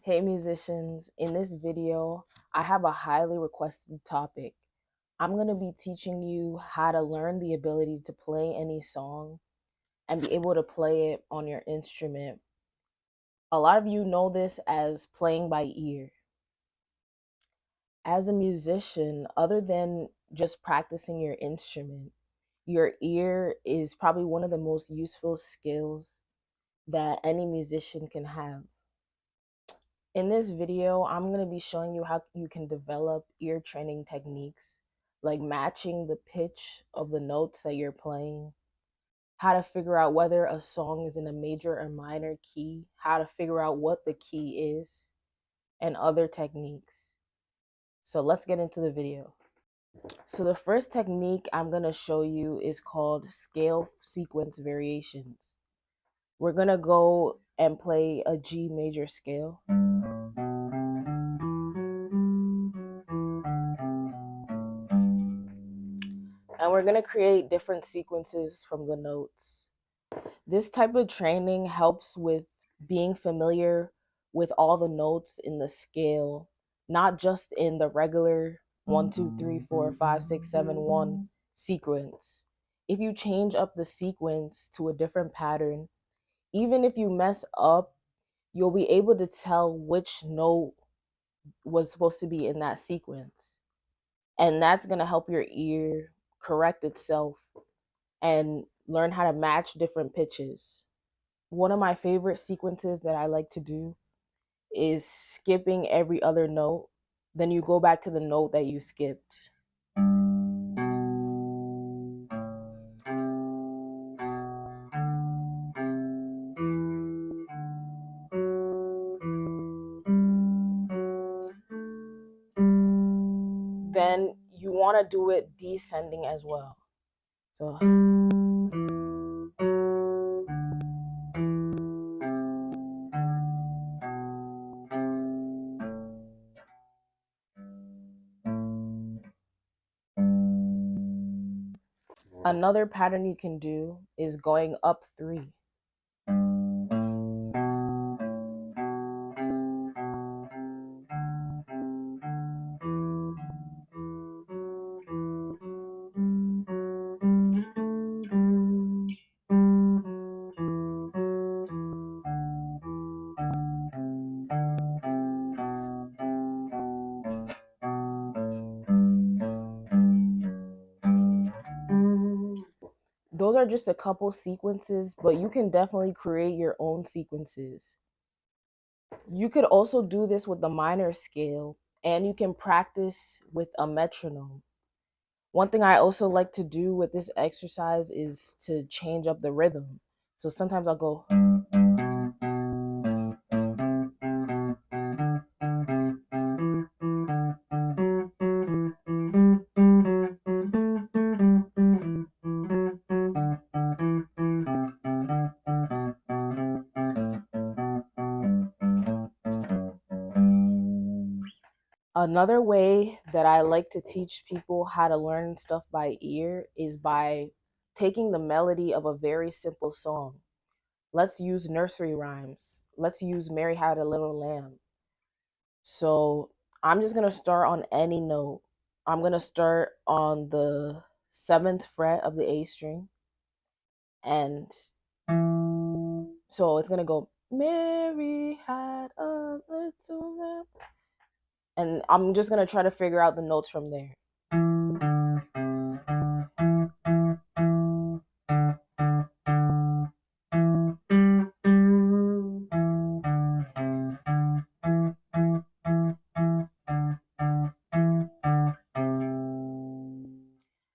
Hey musicians, in this video, I have a highly requested topic. I'm going to be teaching you how to learn the ability to play any song and be able to play it on your instrument. A lot of you know this as playing by ear. As a musician, other than just practicing your instrument, your ear is probably one of the most useful skills that any musician can have. In this video, I'm going to be showing you how you can develop ear training techniques, like matching the pitch of the notes that you're playing, how to figure out whether a song is in a major or minor key, how to figure out what the key is, and other techniques. So let's get into the video. So the first technique I'm going to show you is called scale sequence variations. We're going to go and play a G major scale. And we're going to create different sequences from the notes. This type of training helps with being familiar with all the notes in the scale, not just in the regular 1, 2, 3, 4, 5, 6, 7, 1 sequence. If you change up the sequence to a different pattern, even if you mess up, you'll be able to tell which note was supposed to be in that sequence. And that's going to help your ear correct itself and learn how to match different pitches. One of my favorite sequences that I like to do is skipping every other note. Then you go back to the note that you skipped. Then you want to do it descending as well. So another pattern you can do is going up 3. Those are just a couple sequences, but you can definitely create your own sequences. You could also do this with the minor scale, and you can practice with a metronome. One thing I also like to do with this exercise is to change up the rhythm. So sometimes I'll go. Another way that I like to teach people how to learn stuff by ear is by taking the melody of a very simple song. Let's use nursery rhymes. Let's use Mary Had a Little Lamb. So I'm just going to start on any note. I'm going to start on the 7th fret of the A string. And so it's going to go, Mary had a little lamb. And I'm just going to try to figure out the notes from there.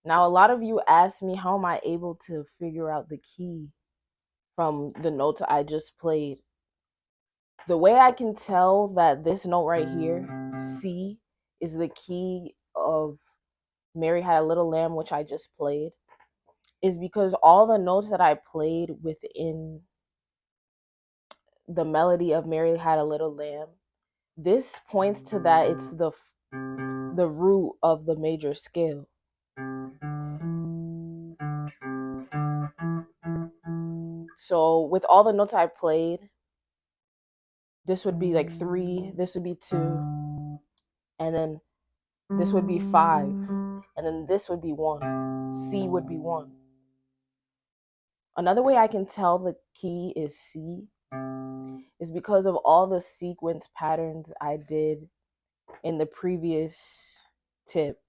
Now, a lot of you ask me, how am I able to figure out the key from the notes I just played? The way I can tell that this note right here, C, is the key of Mary Had a Little Lamb, which I just played, is because all the notes that I played within the melody of Mary Had a Little Lamb, this points to that it's the root of the major scale. So with all the notes I played, This would be like 3, this would be 2, and then this would be 5, and then this would be 1. C would be 1. Another way I can tell the key is C is because of all the sequence patterns I did in the previous tip.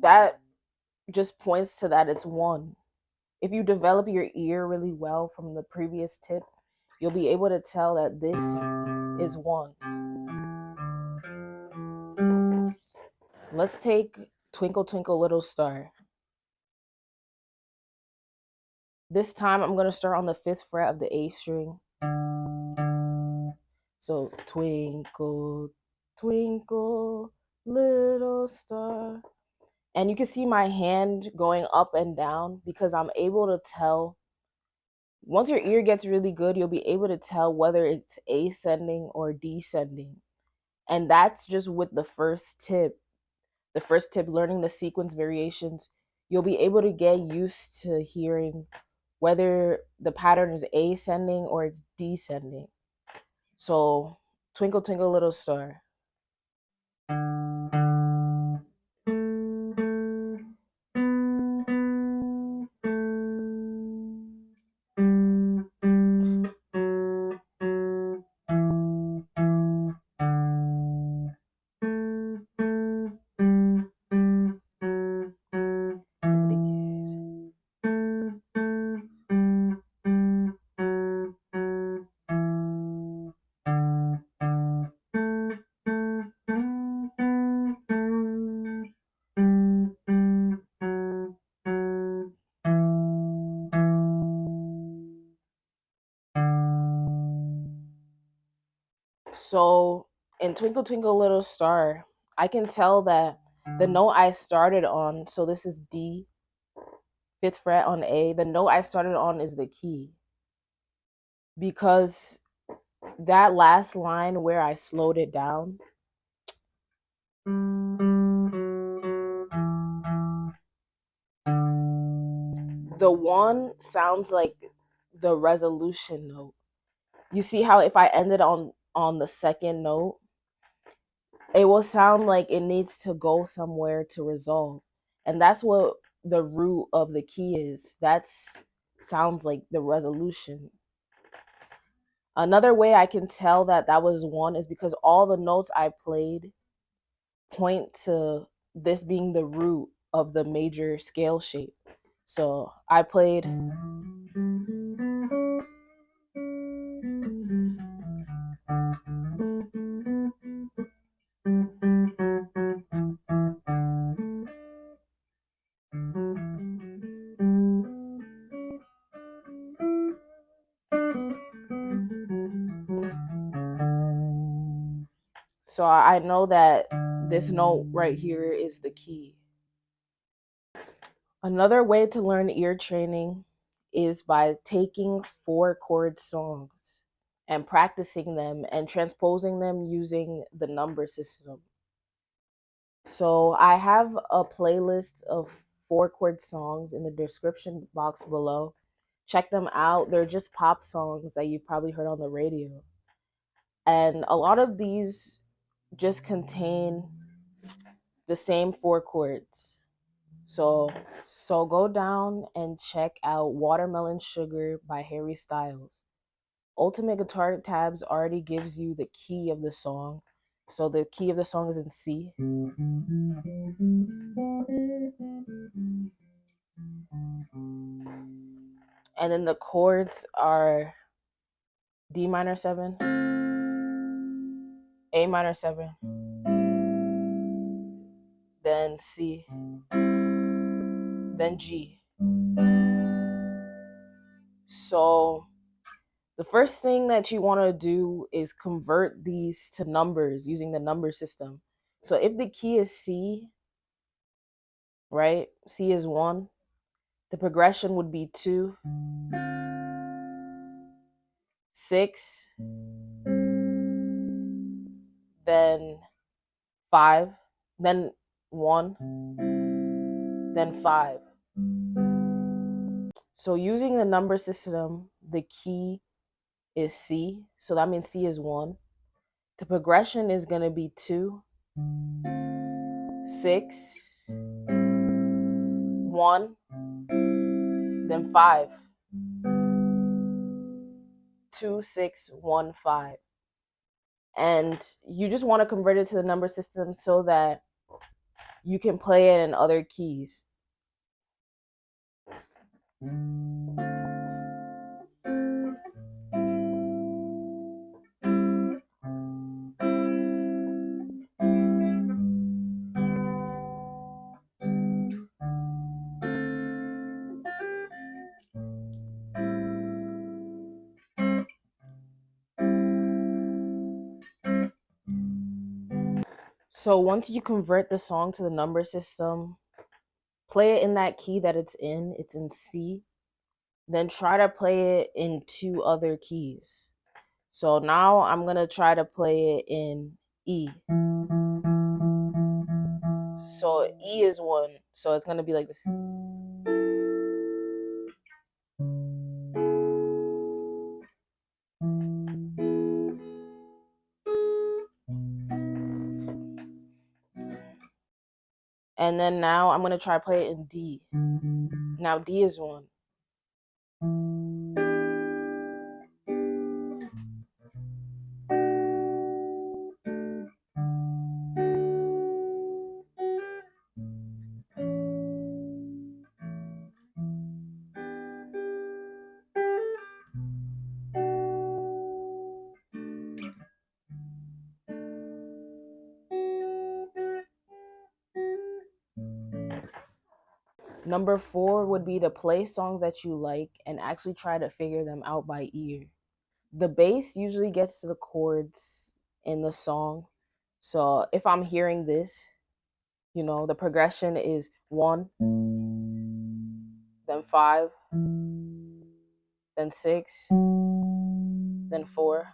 That just points to that it's 1. If you develop your ear really well from the previous tip, you'll be able to tell that this is 1. Let's take Twinkle Twinkle Little Star. This time I'm going to start on the 5th fret of the A string. So twinkle, twinkle, little star. And you can see my hand going up and down because I'm able to tell. Once your ear gets really good, you'll be able to tell whether it's ascending or descending. And that's just with the first tip. The first tip, learning the sequence variations, you'll be able to get used to hearing whether the pattern is ascending or it's descending. So, Twinkle Twinkle Little Star. So in Twinkle Twinkle Little Star, I can tell that the note I started on, so this is D, 5th fret on A, the note I started on is the key. Because that last line where I slowed it down, the 1 sounds like the resolution note. You see how if I ended on the 2nd note, it will sound like it needs to go somewhere to resolve. And that's what the root of the key is. That's sounds like the resolution. Another way I can tell that that was 1 is because all the notes I played point to this being the root of the major scale shape. So I played so I know that this note right here is the key. Another way to learn ear training is by taking 4-chord songs and practicing them and transposing them using the number system. So I have a playlist of 4-chord songs in the description box below. Check them out. They're just pop songs that you probably heard on the radio. And a lot of these just contain the same 4 chords. So go down and check out Watermelon Sugar by Harry Styles. Ultimate Guitar Tabs already gives you the key of the song. So the key of the song is in C. And then the chords are D minor 7, A minor 7, then C, then G. So the first thing that you want to do is convert these to numbers using the number system. So if the key is C, right? C is 1. The progression would be 2, 6, then 5, then 1, then 5. So using the number system, the key is C. So that means C is 1. The progression is going to be 2, 6, 1, then 5. 2, 6, 1, 5. And you just want to convert it to the number system so that you can play it in other keys. So once you convert the song to the number system, play it in that key that it's in. It's in C. Then try to play it in 2 other keys. So now I'm going to try to play it in E. So E is 1. So it's going to be like this. And then now I'm going to try to play it in D. Now D is 1. Number 4 would be to play songs that you like and actually try to figure them out by ear. The bass usually gets to the chords in the song. So if I'm hearing this, the progression is 1, then 5, then 6, then 4.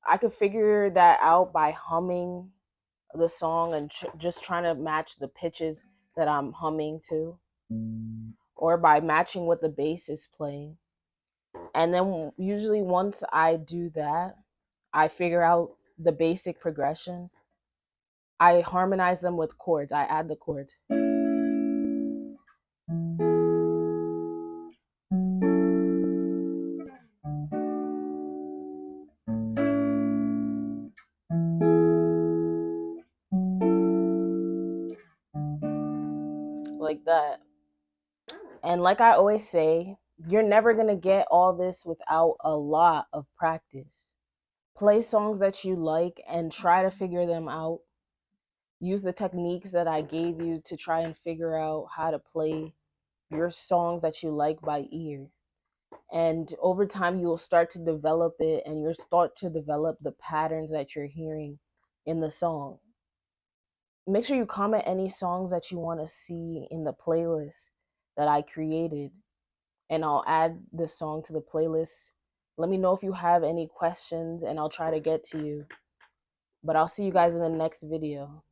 I could figure that out by humming the song and just trying to match the pitches that I'm humming to, or by matching what the bass is playing. And then usually once I do that, I figure out the basic progression. I harmonize them with chords. I add the chords. Like that. And like I always say, you're never going to get all this without a lot of practice. Play songs that you like and try to figure them out. Use the techniques that I gave you to try and figure out how to play your songs that you like by ear. And over time, you will start to develop it, and you'll start to develop the patterns that you're hearing in the song. Make sure you comment any songs that you want to see in the playlist that I created, and I'll add this song to the playlist. Let me know if you have any questions, and I'll try to get to you. But I'll see you guys in the next video.